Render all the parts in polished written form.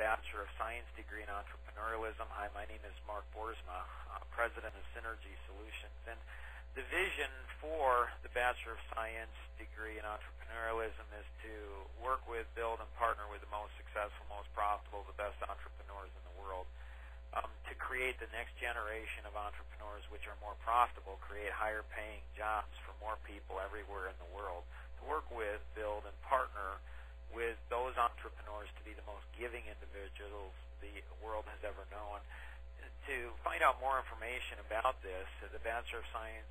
Bachelor of Science degree in Entrepreneurialism. Hi, my name is Mark Boersma, President of Synergy Solutions. And the vision for the Bachelor of Science degree in Entrepreneurialism is to work with, build, and partner with the most successful, most profitable, the best entrepreneurs in the world to create the next generation of entrepreneurs which are more profitable, create higher paying jobs for more people everywhere in the world, to work with, build, and partner with those entrepreneurs to be the most giving individuals the world has ever known. To find out more information about this, the Bachelor of Science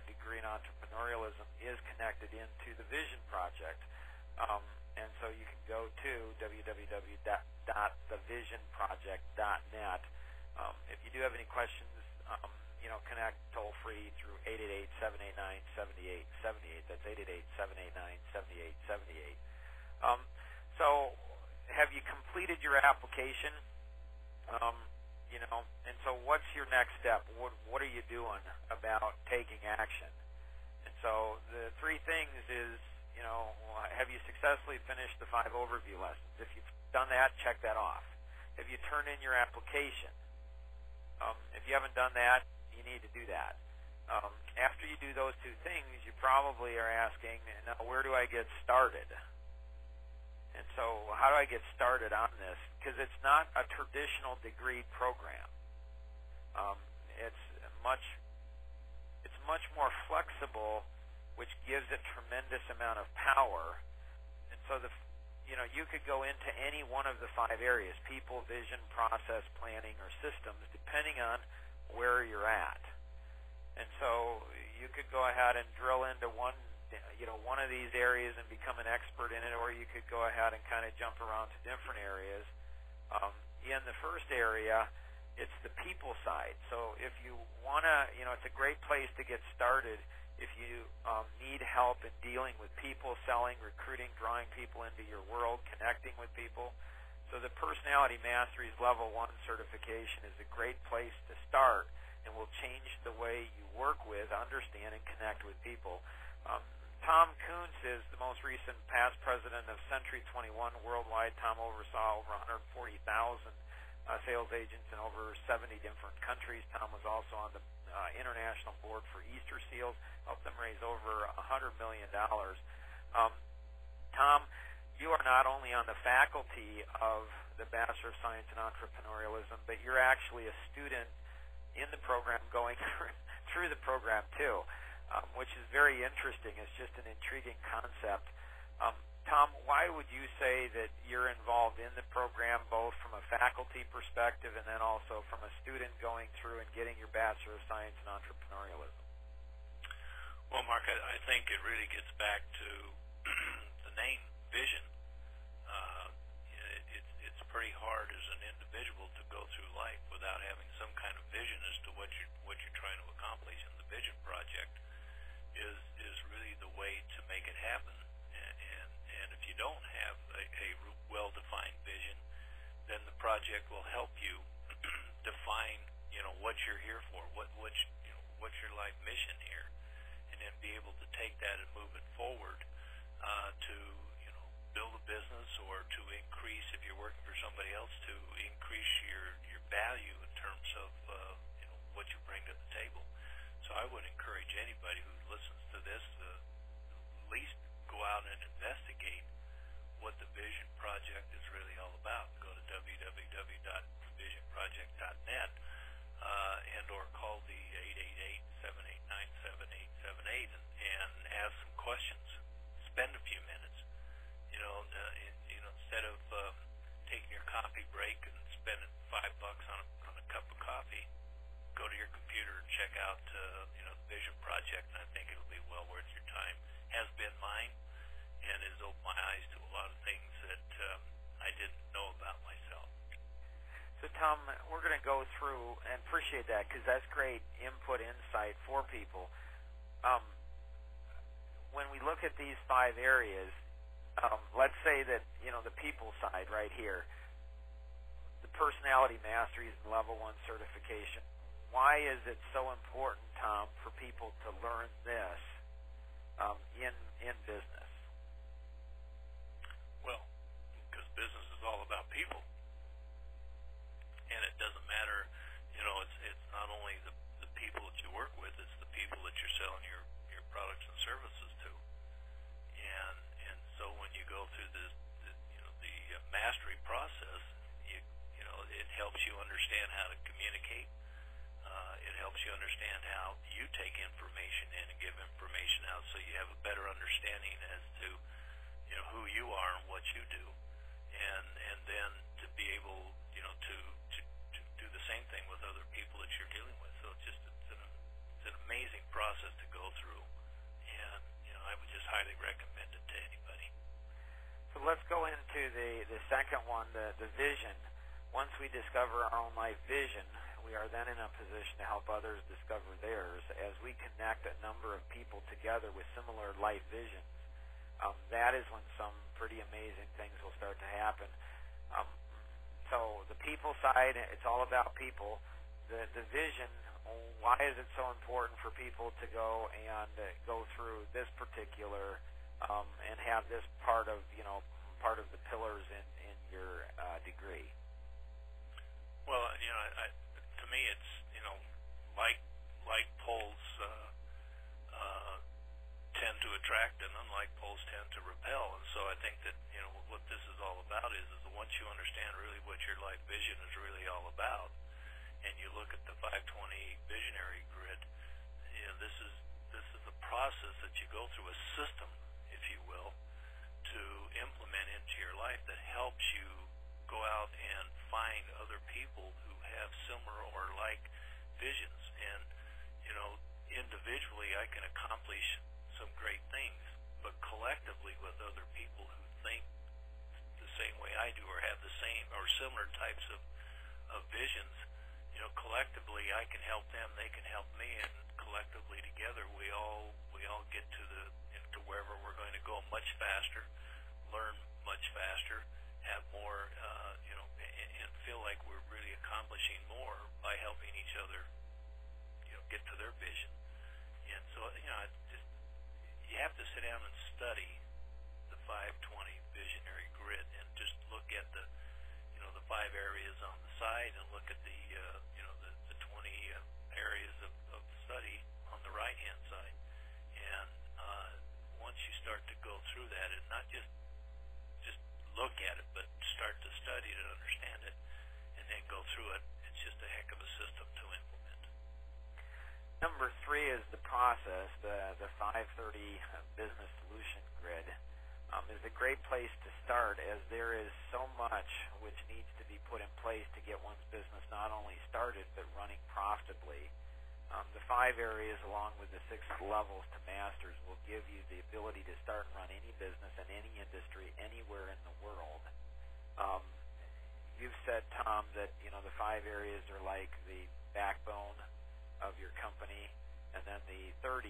degree in Entrepreneurialism is connected into the Vision Project. And so you can go to www.thevisionproject.net. If you do have any questions, connect toll-free through 888-789-7878. That's 888-789-7878. So have you completed your application? And so what's your next step? What are you doing about taking action? And so the three things is, have you successfully finished the 5 overview lessons? If you've done that, check that off. Have you turned in your application? If you haven't done that, you need to do that. After you do those two things, you probably are asking, now, where do I get started? And so how do I get started on this? Because it's not a traditional degree program. It's much more flexible, which gives it tremendous amount of power. And so you could go into any one of the 5 areas: people, vision, process, planning, or systems, depending on where you're at. And so you could go ahead and drill into one of these areas and become an expert in it, or you could go ahead and kind of jump around to different areas. In the first area, it's the people side. So if you want to, it's a great place to get started if you need help in dealing with people, selling, recruiting, drawing people into your world, connecting with people. So the Personality Masteries Level 1 certification is a great place to start and will change the way you work with, understand, and connect with people. Tom Kuntz is the most recent past president of Century 21 worldwide. Tom oversaw over 140,000 sales agents in over 70 different countries. Tom was also on the international board for Easter Seals, helped them raise over $100 million. Tom, you are not only on the faculty of the Bachelor of Science in Entrepreneurialism, but you're actually a student in the program going through the program too. Which is very interesting. It's just an intriguing concept. Tom, why would you say that you're involved in the program, both from a faculty perspective and then also from a student going through and getting your Bachelor of Science in Entrepreneurialism? Well, Mark, I think it really gets back to the name, vision. It's pretty hard as an individual to go through life without having some kind of vision as to what you're trying to accomplish. And the Vision Project is really the way to make it happen. And if you don't have a well-defined vision, then the project will help you define, what you're here for, what's your life mission here, and then be able to take that and move it forward to build a business, or to increase, if you're working for somebody else, to increase your value in terms of what you bring to the table. So I would encourage anybody who listens to this to at least go out and investigate what the Vision Project is really all about. Go to www.visionproject.net and or call the 888-789-7878 and ask some questions. Spend a few minutes. Instead of taking your coffee break and spending $5 on a cup of coffee, go to your computer and check out the Vision Project, and I think it'll be well worth your time. Has been mine, and has opened my eyes to a lot of things that I didn't know about myself. So Tom, we're going to go through, and appreciate that, because that's great input, insight for people. When we look at these 5 areas, let's say that, the people side right here, the Personality Masteries and Level 1 certification, why is it so important, Tom, for people to learn this in business? Well, because business is all about people. on the vision, once we discover our own life vision, we are then in a position to help others discover theirs. As we connect a number of people together with similar life visions, that is when some pretty amazing things will start to happen. So the people side, it's all about people. The vision, why is it so important for people to go and go through this particular and have this part of the pillars in your degree? Well, to me, it's like poles tend to attract, and unlike poles tend to repel. And so I think that what this is all about is that once you understand really what your life vision is really all about, and you look at the 520 visionary grid, this is the process that you go through, a system, if you will, to implement into your life that helps you go out and find other people who have similar or like visions. And individually I can accomplish some great things, but collectively with other people who think the same way I do or have the same or similar types of visions, collectively I can help them, they can help me, and collectively together we all get to wherever we're going to go much faster, learn much faster, have more, and feel like we're really accomplishing more by helping each other, get to their vision. And so, you have to sit down and study the 520 visionary grid and just look at the 5 areas on the side and look at the 20 areas of study on the right-hand side. And once you start to go through that, and not just look at it, but start to study it and understand it, and then go through it, it's just a heck of a system to implement. Number 3 is the process, the 530 business solution grid. Is a great place to start, as there is so much which needs to be put in place to get one's business not only started but running profitably. The 5 areas, along with the 6 levels to Masters, will give you the ability to start and run any business in any industry anywhere in the world. You've said, Tom, that the 5 areas are like the backbone of your company, and then the 30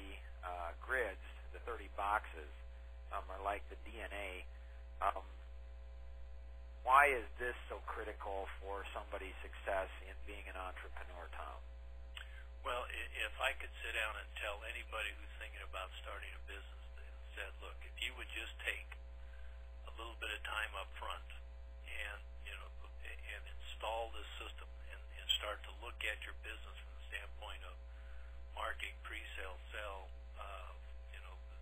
grids, the 30 boxes, are like the DNA. Why is this so critical for somebody's success in being an entrepreneur, Tom? Well, if I could sit down and tell anybody who's thinking about starting a business and said, look, if you would just take a little bit of time up front and and install this system and start to look at your business from the standpoint of marketing, pre-sale, sell,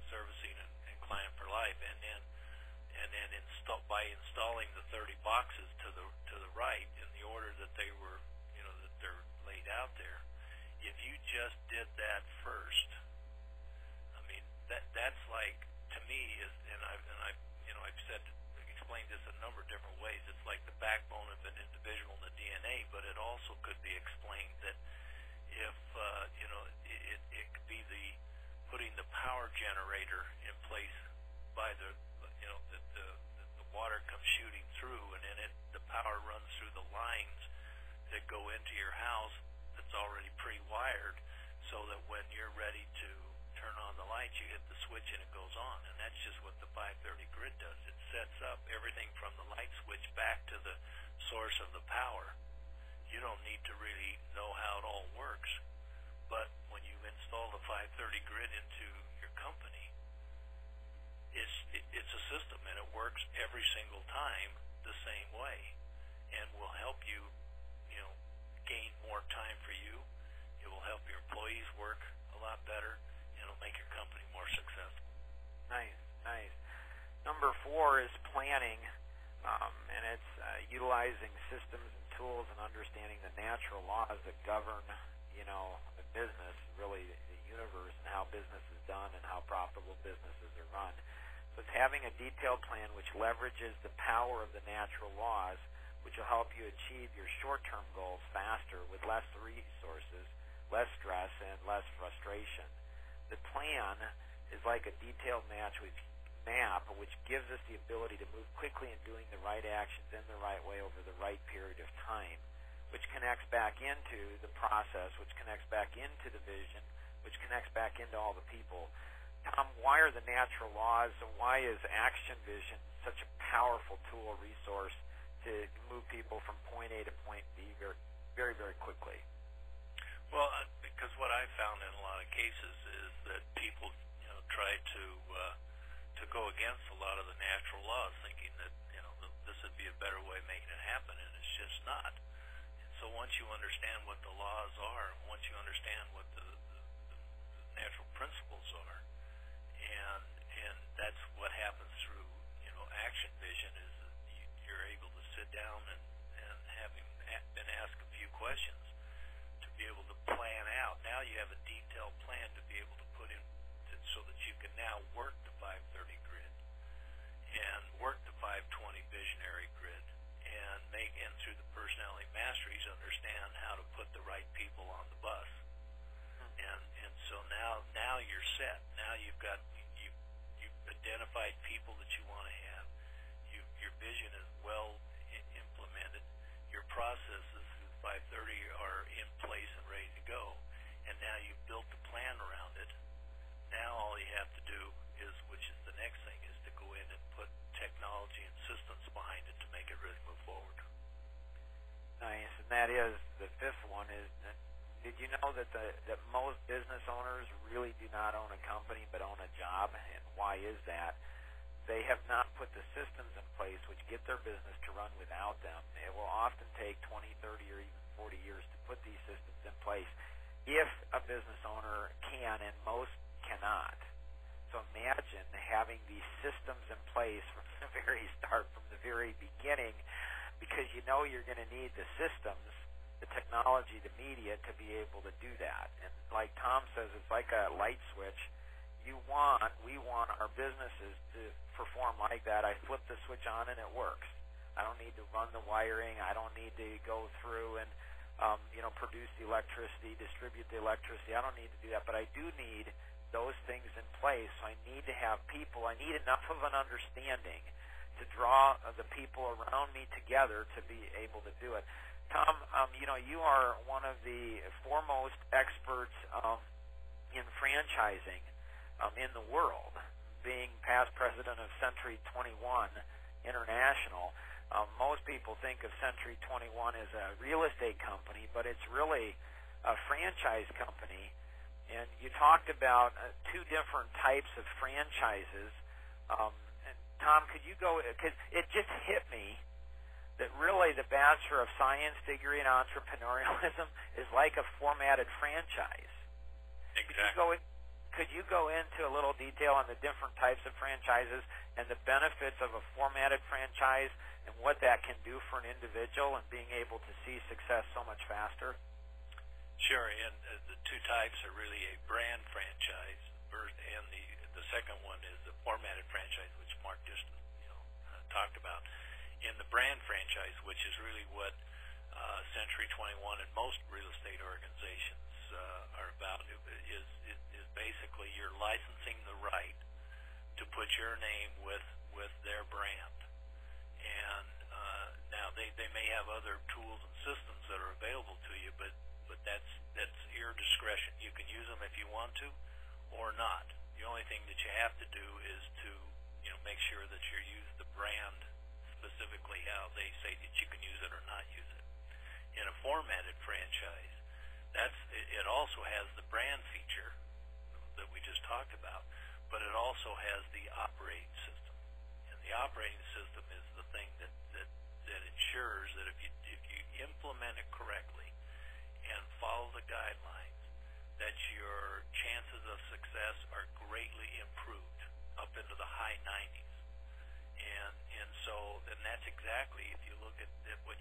servicing, and client for life, and then by installing the 30 boxes to the right in the order that they were, that they're laid out there. If you just did that first, I mean, that's like, to me, I've explained this a number of different ways. It's like the backbone of an individual in the DNA, but it also could be explained that if it could be the putting the power generator in place by the water comes shooting through, and then the power runs through the lines that go into your house that's already pre-wired, so that when you're ready to turn on the lights, you hit the switch and it goes on. And that's just what the 530 grid does. It sets up everything from the light switch back to the source of the power. You don't need to really know how it all works, but when you install the 530 grid into your company, it's a system, and it works every single time the same way, and will help you, gain more time for you. It will help your employees work a lot better, and it'll make your company more successful. Nice. Number 4 is planning, and it's utilizing systems and tools and understanding the natural laws that govern, the business, really the universe, and how business is done and how profitable businesses are run. So it's having a detailed plan which leverages the power of the natural laws, which will help you achieve your short-term goals faster with less resources, less stress, and less frustration. The plan is like a detailed map map, which gives us the ability to move quickly in doing the right actions in the right way over the right period of time, which connects back into the process, which connects back into the vision, which connects back into all the people. Tom, why are the natural laws, and why is action vision such a powerful tool, resource to move people from point A to point B very, very, very quickly? Well, because what I found in a lot of cases is that people, try to go against a lot of the natural laws, thinking that this would be a better way of making it happen, and it's just not. And so once you understand what the laws are, once you understand what the natural principles are, and that's what happens through action vision, is that you're able to sit down and having been asked a few questions, to be able to plan out. Now you have a detailed plan to be able to put in, so that you can now work the 530 grid and work the 520 visionary grid, and through the personality masteries, understand how to put the right people on the bus. And so now you're set. Now you've identified people that you want to have. Your vision is well implemented. Your processes through 530 are in place and ready to go. And now you've built the plan around it. Now all you have to do is, which is the next thing, is to go in and put technology and systems behind it to make it really move forward. Nice. And that is the fifth one. Is did you know that that most business owners really do not own a company but own a job? And why is that? They have not put the systems in place which get their business to run without them. It will often take 20, 30, or even 40 years to put these systems in place if a business owner can, and most cannot. So imagine having these systems in place from the very start, from the very beginning, because you know you're going to need the systems, the technology, the media to be able to do that. And like Tom says, it's like a light switch. We want our businesses to perform like that. I flip the switch on and it works. I don't need to run the wiring. I don't need to go through and produce the electricity, distribute the electricity. I don't need to do that, but I do need those things in place. So I need to have people. I need enough of an understanding to draw the people around me together to be able to do it. Tom, you are one of the foremost experts in franchising in the world, being past president of Century 21 International. Most people think of Century 21 as a real estate company, but it's really a franchise company. And you talked about two different types of franchises. Tom, could you go, because it just hit me that really the Bachelor of Science degree in entrepreneurialism is like a formatted franchise. Exactly. Could you go into a little detail on the different types of franchises and the benefits of a formatted franchise and what that can do for an individual and being able to see success so much faster? Sure, and the two types are really a brand franchise, and the second one is the formatted franchise, which Mark just talked about. In the brand franchise, which is really what Century 21 and most real estate organizations are about, is basically you're licensing the right to put your name with their brand. And now they may have other tools and systems that are available to you, but that's your discretion. You can use them if you want to or not. The only thing that you have to do is to make sure that you use the brand specifically how they say that you can use it or not use it. In a formatted franchise, it also has the brand feature that we just talked about, but it also has the operating system. And the operating system is the thing that ensures that if you implement it correctly and follow the guidelines, that your chances of success are greatly improved up into the high 90s. And that's exactly, if you look at what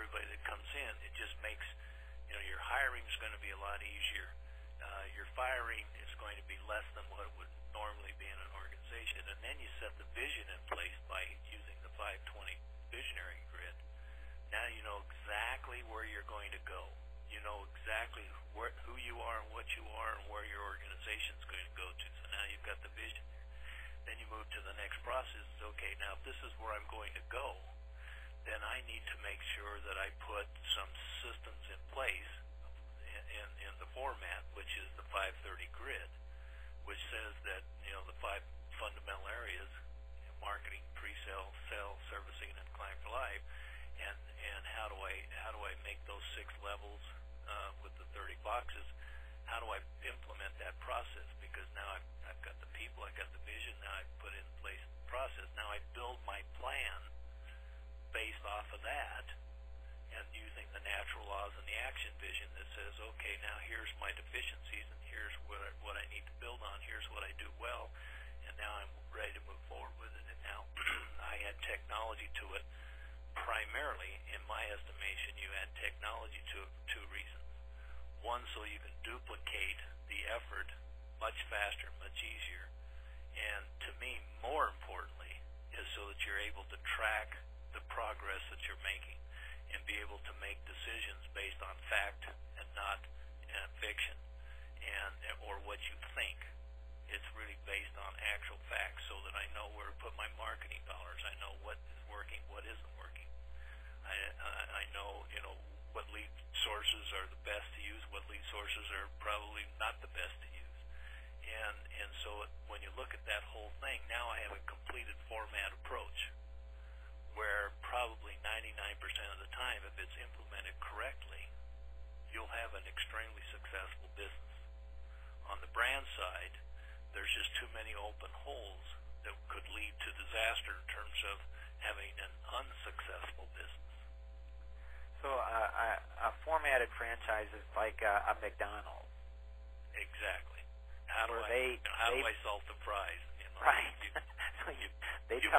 everybody that comes in, it just makes, your hiring is going to be a lot easier. Your firing is going to be less than what it would normally be in an organization. And then you set the vision in place by using the 520 visionary grid. Now you know exactly where you're going to go. You know exactly who you are and what you are and where your organization is going to go to. So now you've got the vision. Then you move to the next process. Okay, now if this is where I'm going to go, then I need to make sure that I put some systems in place in the format, which is the 530 grid, which says that, the 5 fundamental areas, marketing, pre-sale, sales, servicing, and client for life, and how do I make those 6 levels with the 30 boxes? How do I implement that process? Because now I've got the people, I've got the vision, now I've put in place the process. Now I build my plan based off of that, and using the natural laws and the action vision that says, okay, now here's my deficiencies, and here's what I need to build on, here's what I do well, and now I'm ready to move forward with it. And now I add technology to it. Primarily, in my estimation, you add technology to it for 2 reasons. One, so you can duplicate the effort much faster, much easier. And to me, more importantly, is so that you're able to track the progress that you're making and be able to make decisions based on fact and not fiction or what you think. It's really based on actual facts so that I know where to put my marketing dollars. I know what is working, what isn't working. I know, what lead sources are the best to use, what lead sources are probably not the best to use. And so when you look at that whole thing, now I have a completed format approach where probably 99% of the time, if it's implemented correctly, you'll have an extremely successful business. On the brand side, there's just too many open holes that could lead to disaster in terms of having an unsuccessful business. So a formatted franchise is like a McDonald's. Exactly. How do I salt the fries? Right. You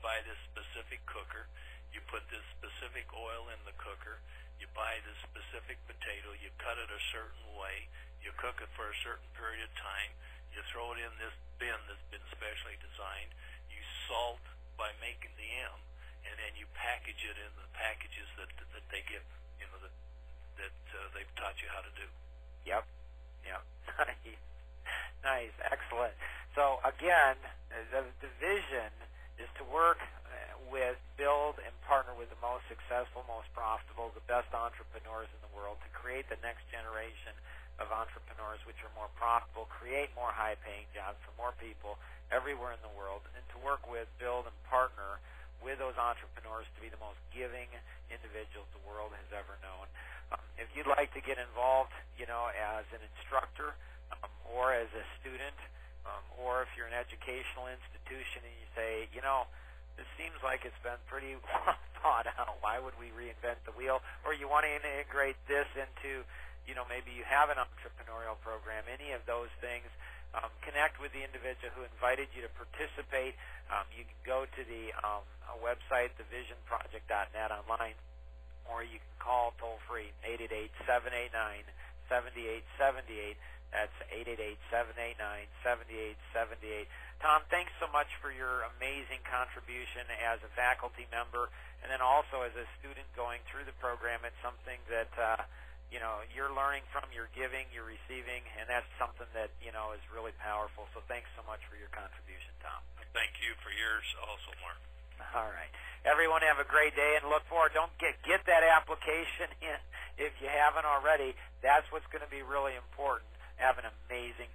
buy this specific cooker. You put this specific oil in the cooker. You buy this specific potato. You cut it a certain way. You cook it for a certain period of time. You throw it in this bin that's been specially designed. You salt by making the M, and then you package it in the packages that they give, that they've taught you how to do. Yep. Nice. Excellent. So again, the vision is to work with, build, and partner with the most successful, most profitable, the best entrepreneurs in the world to create the next generation of entrepreneurs which are more profitable, create more high-paying jobs for more people everywhere in the world, and to work with, build, and partner with those entrepreneurs to be the most giving individuals the world has ever known. If you'd like to get involved, as an instructor or as a student, or if you're an educational institution and you say, this seems like it's been pretty well thought out, why would we reinvent the wheel? Or you want to integrate this into, maybe you have an entrepreneurial program, any of those things, connect with the individual who invited you to participate. You can go to the website, thevisionproject.net online, or you can call toll-free, 888-789-7878. That's 888-789-7878. Tom, thanks so much for your amazing contribution as a faculty member, and then also as a student going through the program. It's something that you're learning from, you're giving, you're receiving, and that's something that is really powerful. So thanks so much for your contribution, Tom. Thank you for yours also, Mark. All right. Everyone have a great day, and look forward. Don't get that application in if you haven't already. That's what's going to be really important. Have an amazing